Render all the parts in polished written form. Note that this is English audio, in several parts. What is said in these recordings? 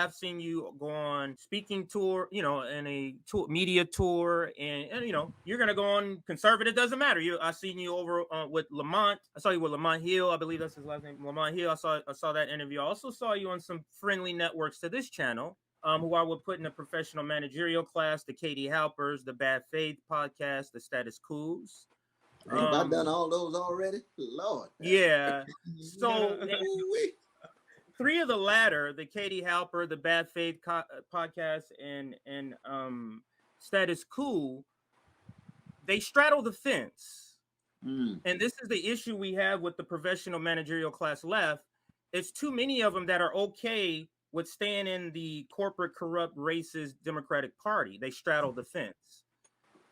I've seen you go on speaking tour, and a tour, media tour, and you're gonna go on conservative. Doesn't matter. I seen you over with Lamont. I saw you with Lamont Hill. I believe that's his last name, Lamont Hill. I saw that interview. I also saw you on some friendly networks to this channel. Who I would put in a professional managerial class, the Katie Halpers, the Bad Faith podcast, the Status Quos. Ain't I done all those already? Lord. Yeah. So 3 of the latter, the Katie Halper, the Bad Faith podcast, and Status Quo, they straddle the fence. And this is the issue we have with the professional managerial class left. It's too many of them that are okay with staying in the corporate, corrupt, racist Democratic Party. They straddle the fence.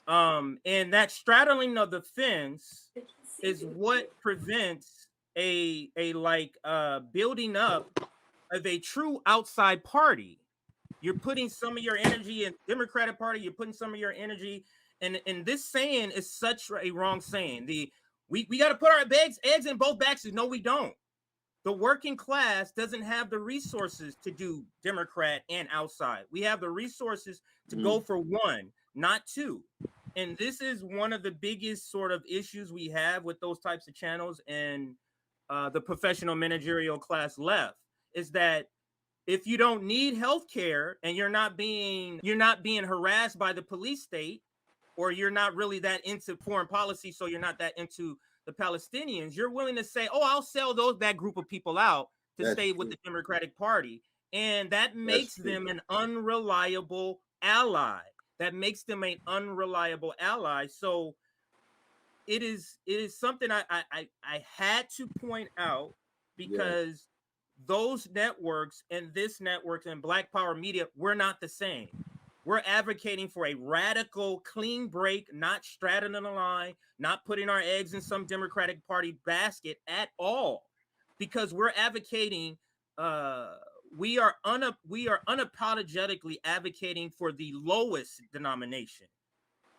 And that straddling of the fence is what prevents a building up of a true outside party. You're putting some of your energy in Democratic Party. You're putting some of your energy, and this saying is such a wrong saying. We got to put our eggs in both baskets. No, we don't. The working class doesn't have the resources to do Democrat and outside. We have the resources to go for one, not two. And this is one of the biggest sort of issues we have with those types of channels and the professional managerial class left, is that if you don't need health care and you're not being harassed by the police state, or you're not really that into foreign policy, so you're not that into the Palestinians, you're willing to say, oh, I'll sell that group of people out to stay with the Democratic Party. And that makes them an unreliable ally. So it is something I had to point out, because those networks and this network and Black Power Media, we're not the same. We're advocating for a radical clean break, not straddling the line, not putting our eggs in some Democratic Party basket at all, because we're advocating. We are unapologetically advocating for the lowest denomination,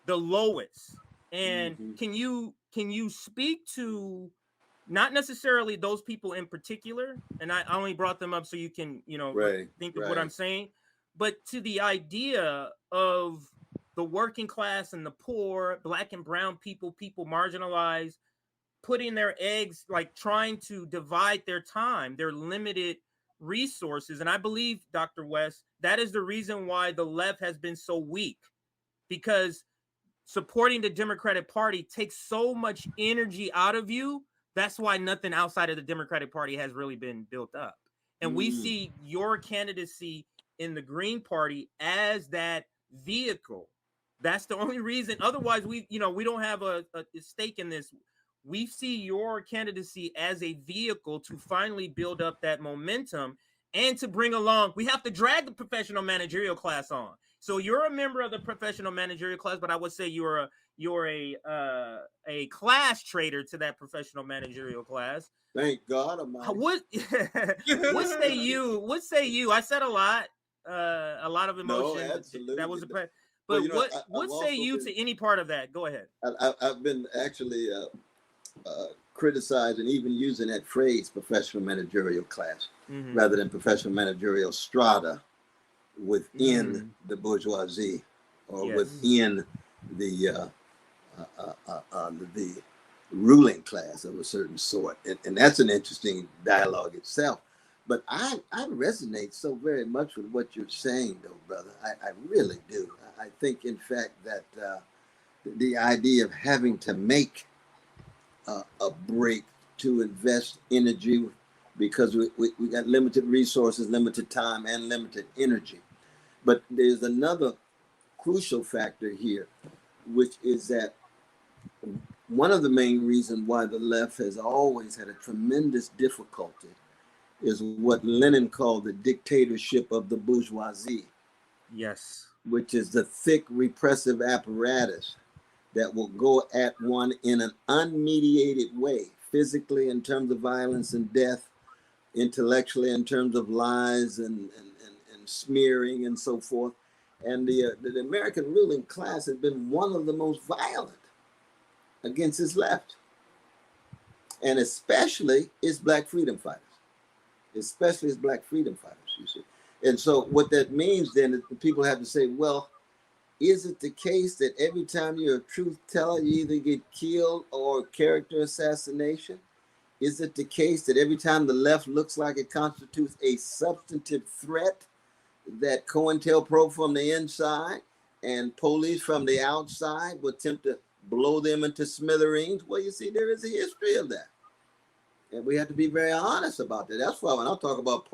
the lowest. And can you speak to not necessarily those people in particular? And I only brought them up so you can think of what I'm saying. But to the idea of the working class and the poor, Black and brown people marginalized, putting their eggs, like trying to divide their time, their limited resources. And I believe, Dr. West, that is the reason why the left has been so weak, because supporting the Democratic Party takes so much energy out of you. That's why nothing outside of the Democratic Party has really been built up. And we see your candidacy in the Green Party as that vehicle. That's the only reason. Otherwise, we don't have a stake in this. We see your candidacy as a vehicle to finally build up that momentum and to bring along. We have to drag the professional managerial class on. So you're a member of the professional managerial class, but I would say you're a class traitor to that professional managerial class. Thank God. What say you? What say you? I said a lot of emotion. No, absolutely. That was but what say you to any part of that? Go ahead. I've been actually criticizing, even using that phrase, professional managerial class, rather than professional managerial strata within the bourgeoisie or within the ruling class of a certain sort. And that's an interesting dialogue itself. But I resonate so very much with what you're saying, though, brother. I really do. I think, in fact, that the idea of having to make a break to invest energy, because we got limited resources, limited time, and limited energy. But there's another crucial factor here, which is that one of the main reasons why the left has always had a tremendous difficulty is what Lenin called the dictatorship of the bourgeoisie. Yes. Which is the thick repressive apparatus that will go at one in an unmediated way, physically in terms of violence and death, intellectually in terms of lies and smearing and so forth. And the American ruling class has been one of the most violent against its left. And especially its Black freedom fighters. You see. And so what that means then is people have to say, well, is it the case that every time you're a truth teller, you either get killed or character assassination? Is it the case that every time the left looks like it constitutes a substantive threat, that COINTELPRO from the inside and police from the outside will attempt to blow them into smithereens? Well, you see, there is a history of that. And we have to be very honest about that. That's why when I talk about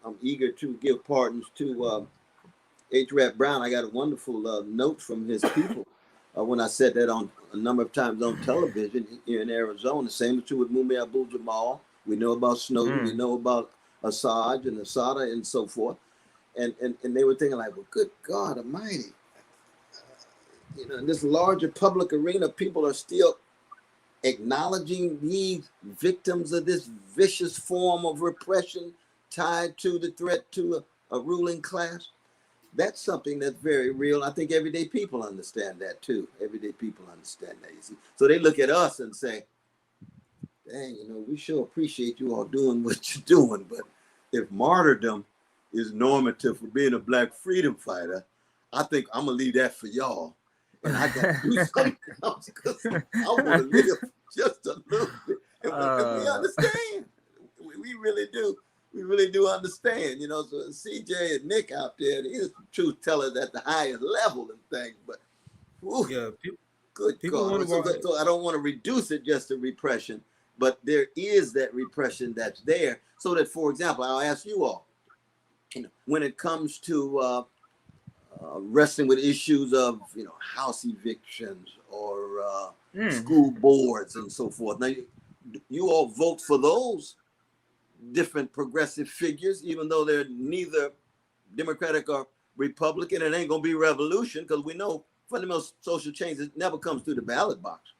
I'm eager to give pardons to H. Rap Brown. I got a wonderful note from his people when I said that on a number of times on television here in Arizona. The same is true with Mumia Abu-Jamal. We know about Snowden. We know about Assange and Assata and so forth. And they were thinking like, well, good God Almighty. In this larger public arena, people are still acknowledging these victims of this vicious form of repression tied to the threat to a ruling class. That's something that's very real. I think everyday people understand that too. Everyday people understand that. You see? So they look at us and say, dang, we sure appreciate you all doing what you're doing, but if martyrdom is normative for being a Black freedom fighter, I think I'm gonna leave that for y'all. And I got to do something else because I want to live just a little bit. And we understand. We really do. We really do understand. So CJ and Nick out there, they're truth tellers at the highest level and things. But good God. So I don't want to reduce it just to repression, but there is that repression that's there. So that, for example, I'll ask you all, when it comes to wrestling with issues of house evictions or school boards and so forth. Now, you all vote for those different progressive figures, even though they're neither Democratic or Republican. It ain't gonna be revolution because we know fundamental social change never comes through the ballot box.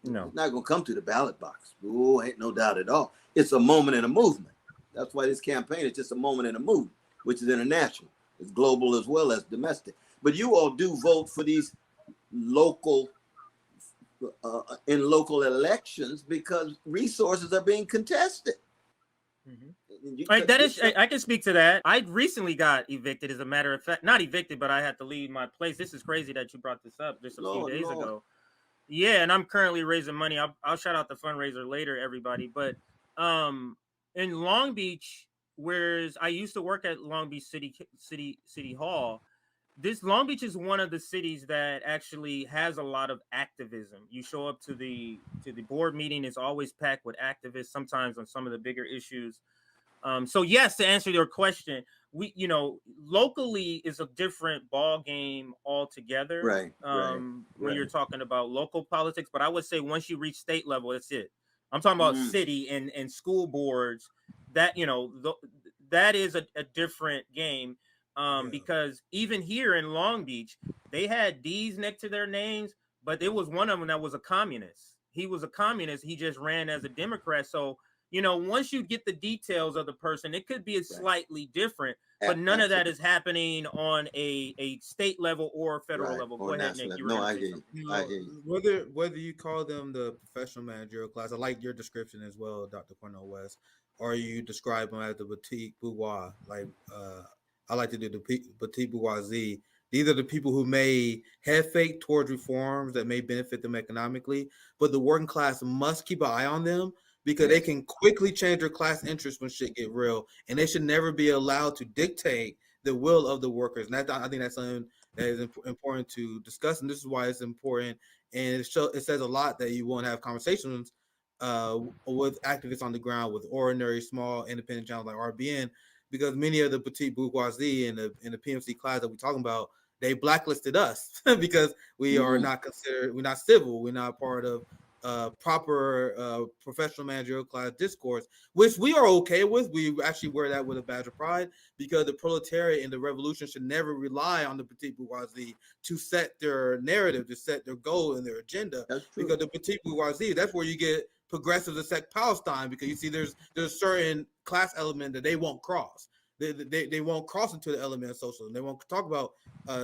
No, it's not gonna come through the ballot box. Oh, ain't no doubt at all. It's a moment in a movement. That's why this campaign is just a moment in a movement, which is international. It's global as well as domestic. But you all do vote for these local elections because resources are being contested. I can speak to that. I recently got evicted, as a matter of fact. Not evicted, but I had to leave my place. This is crazy that you brought this up just a few days ago. Yeah, and I'm currently raising money. I'll shout out the fundraiser later, everybody. But in Long Beach, whereas I used to work at Long Beach City Hall, this Long Beach is one of the cities that actually has a lot of activism. You show up to the board meeting, it's always packed with activists, sometimes on some of the bigger issues. So yes, to answer your question, we locally is a different ball game altogether. Right. When you're talking about local politics, but I would say once you reach state level, that's it. I'm talking about city and school boards. That that is a different game. Because even here in Long Beach, they had D's next to their names, but there was one of them that was a communist. He was a communist. He just ran as a Democrat. So, once you get the details of the person, it could be slightly different, but none of that is happening on a state level or federal level. Go ahead, Nick. I hear you. Whether you call them the professional managerial class, I like your description as well, Dr. Cornel West, or you describe them as the boutique bourgeois, like I like to do the petite bourgeoisie. These are the people who may head fake towards reforms that may benefit them economically, but the working class must keep an eye on them because they can quickly change their class interests when shit get real, and they should never be allowed to dictate the will of the workers. And I think that's something that is important to discuss, and this is why it's important. And it says a lot that you won't have conversations with activists on the ground, with ordinary small independent channels like RBN, because many of the petite bourgeoisie and the PMC class that we're talking about, they blacklisted us because we are not considered, we're not civil, we're not part of proper professional managerial class discourse, which we are okay with. We actually wear that with a badge of pride because the proletariat and the revolution should never rely on the petite bourgeoisie to set their narrative, to set their goal and their agenda. Because the petite bourgeoisie, that's where you get progressives that set Palestine, because you see there's a certain class element that they won't cross. They won't cross into the element of socialism. They won't talk about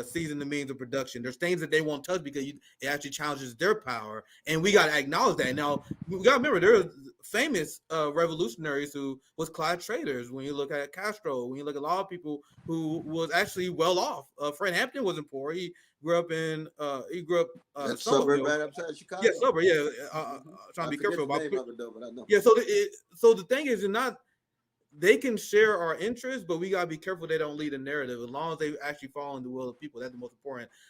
seizing the means of production. There's things that they won't touch because it actually challenges their power, and we got to acknowledge that. Now we got to remember, famous revolutionaries who was class traders. When you look at Castro, when you look at a lot of people who was actually well off. Fred Hampton wasn't poor. He grew up in That's suburb Somerville. right outside Yeah, Chicago. sober. Yeah, trying I to be forget careful the about. name of it though, but I know. Yeah, so the thing is, you're not. They can share our interests, but we gotta be careful they don't lead a narrative. As long as they actually follow the will of people, that's the most important.